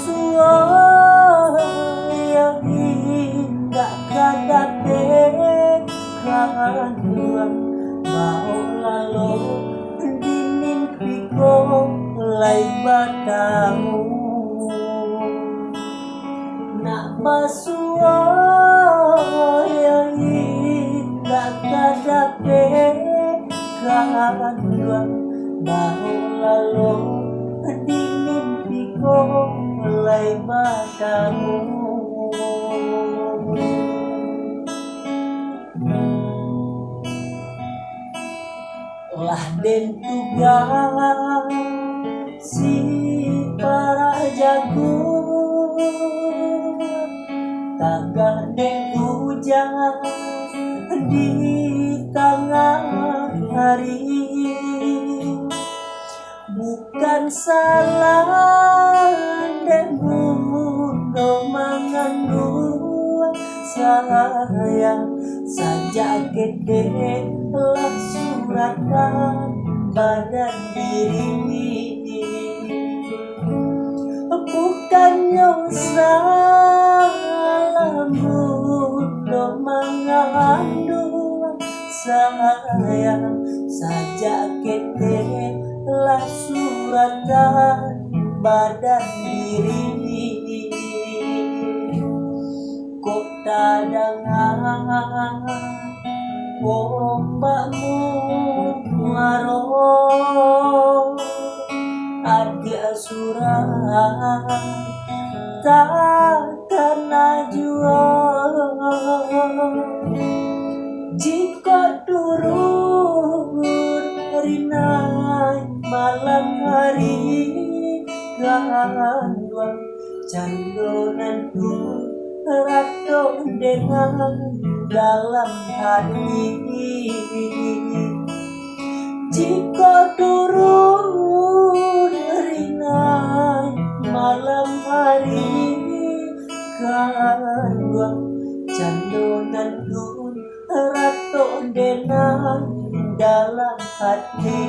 suara yang indah kadang kanduan mau lalu di mimpiku mulai bertemu nak basuah yang indah kadang kanduan mau lalu di mimpiku mulai bertemu. Lah den tugas si para jago tagah den hujan di tengah hari, bukan salah dan bunuh mengandung sayang saja kete telah suratkan badan diri, bukan yang salah bunuh mengandung sayang saja kete telah suratkan badan diri. Kok tak dengar ombakmu muaro ada surat takkan najwa jika turun rinai malam hari ganduan candonan ku ratu dengan dalam hati, jika turun rinai malam hari ganduan candonan ku ratu dengan dalam hati.